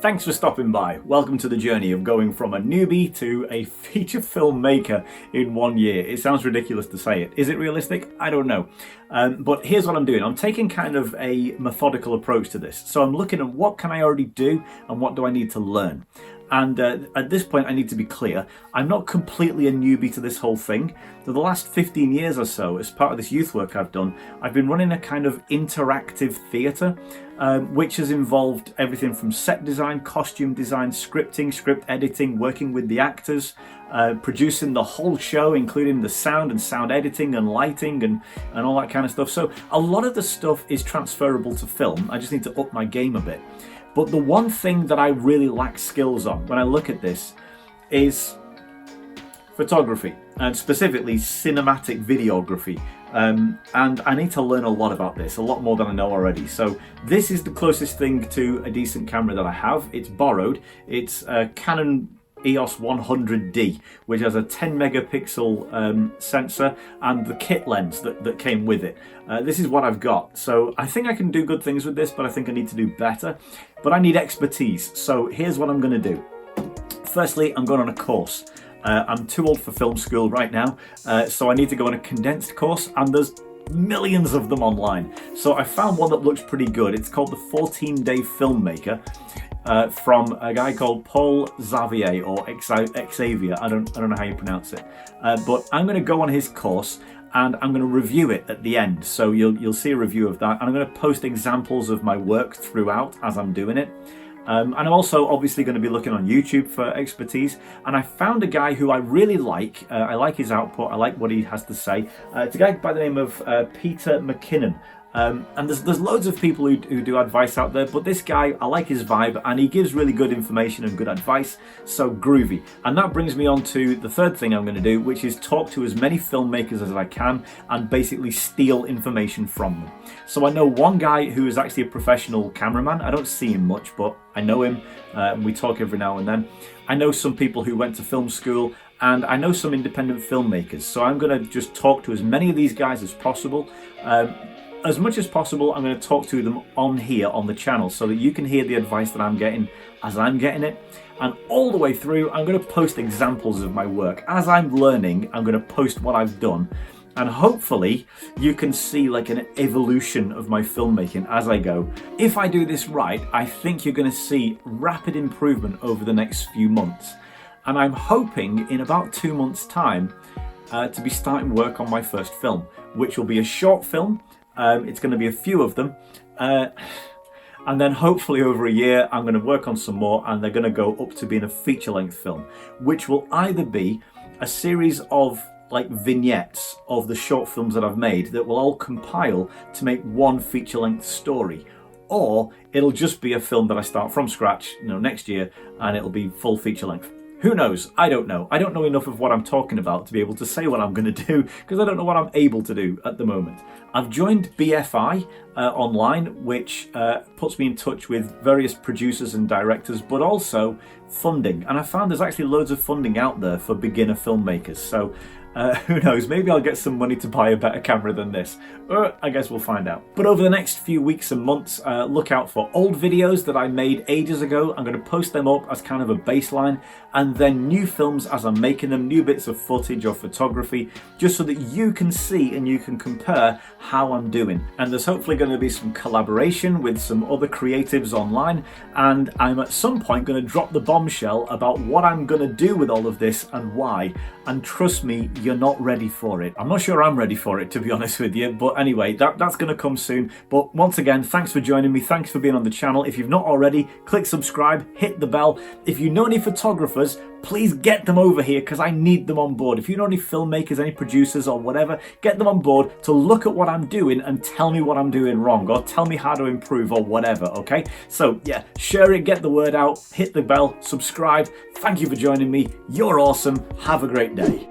Thanks for stopping by. Welcome to the journey of going from a newbie to a feature filmmaker in 1 year. It sounds ridiculous to say it. Is it realistic? I don't know. But here's what I'm doing. I'm taking kind of a methodical approach to this. So I'm looking at what can I already do and what do I need to learn. And at this point, I need to be clear. I'm not completely a newbie to this whole thing. For the last 15 years or so, as part of this youth work I've done, I've been running a kind of interactive theatre, which has involved everything from set design, costume design, scripting, script editing, working with the actors, producing the whole show, including the sound and sound editing and lighting and all that kind of stuff. So a lot of the stuff is transferable to film. I just need to up my game a bit. But the one thing that I really lack skills on when I look at this is photography, and specifically cinematic videography. And I need to learn a lot about this, a lot more than I know already. So this is the closest thing to a decent camera that I have. It's borrowed. It's a Canon EOS 100D, which has a 10 megapixel sensor and the kit lens that came with it. This is what I've got. So I think I can do good things with this, but I think I need to do better. But I need expertise. So here's what I'm going to do. Firstly, I'm going on a course. I'm too old for film school right now, so I need to go on a condensed course, and there's millions of them online. So I found one that looks pretty good. It's called the 14-Day Filmmaker. From a guy called Paul Xavier or Xavier. I don't know how you pronounce it. But I'm going to go on his course and I'm going to review it at the end. So you'll see a review of that. And I'm going to post examples of my work throughout as I'm doing it. And I'm also obviously going to be looking on YouTube for expertise. And I found a guy who I really like. I like his output. I like what he has to say. It's a guy by the name of Peter McKinnon. And there's loads of people who do advice out there, but this guy, I like his vibe and he gives really good information and good advice, so groovy. And that brings me on to the third thing I'm going to do, which is talk to as many filmmakers as I can and basically steal information from them. So I know one guy who is actually a professional cameraman. I don't see him much, but I know him and we talk every now and then. I know some people who went to film school, and I know some independent filmmakers. So I'm going to just talk to as many of these guys as possible. As much as possible, I'm going to talk to them on here on the channel so that you can hear the advice that I'm getting as I'm getting it. And all the way through, I'm going to post examples of my work. As I'm learning, I'm going to post what I've done. And hopefully you can see like an evolution of my filmmaking as I go. If I do this right, I think you're going to see rapid improvement over the next few months. And I'm hoping in about 2 months' time to be starting work on my first film, which will be a short film. It's going to be a few of them, and then hopefully over a year I'm going to work on some more, and they're going to go up to being a feature-length film, which will either be a series of like vignettes of the short films that I've made that will all compile to make one feature-length story, or it'll just be a film that I start from scratch, next year, and it'll be full feature-length. Who knows? I don't know. I don't know enough of what I'm talking about to be able to say what I'm going to do, because I don't know what I'm able to do at the moment. I've joined BFI online, which puts me in touch with various producers and directors, but also funding. And I found there's actually loads of funding out there for beginner filmmakers. So who knows, maybe I'll get some money to buy a better camera than this. I guess we'll find out. But over the next few weeks and months, look out for old videos that I made ages ago. I'm going to post them up as kind of a baseline, and then new films as I'm making them, new bits of footage or photography, just so that you can see and you can compare how I'm doing. And there's hopefully going to be some collaboration with some other creatives online, and I'm at some point going to drop the bombshell about what I'm going to do with all of this and why. And trust me, you're not ready for it. I'm not sure I'm ready for it, to be honest with you, but anyway, that's going to come soon. But once again, thanks for joining me. Thanks for being on the channel. If you've not already, click subscribe, hit the bell. If you know any photographers, please get them over here, because I need them on board. If you know any filmmakers, any producers or whatever, get them on board to look at what I'm doing and tell me what I'm doing wrong, or tell me how to improve or whatever, okay? So yeah, share it, get the word out, hit the bell, subscribe. Thank you for joining me. You're awesome. Have a great day.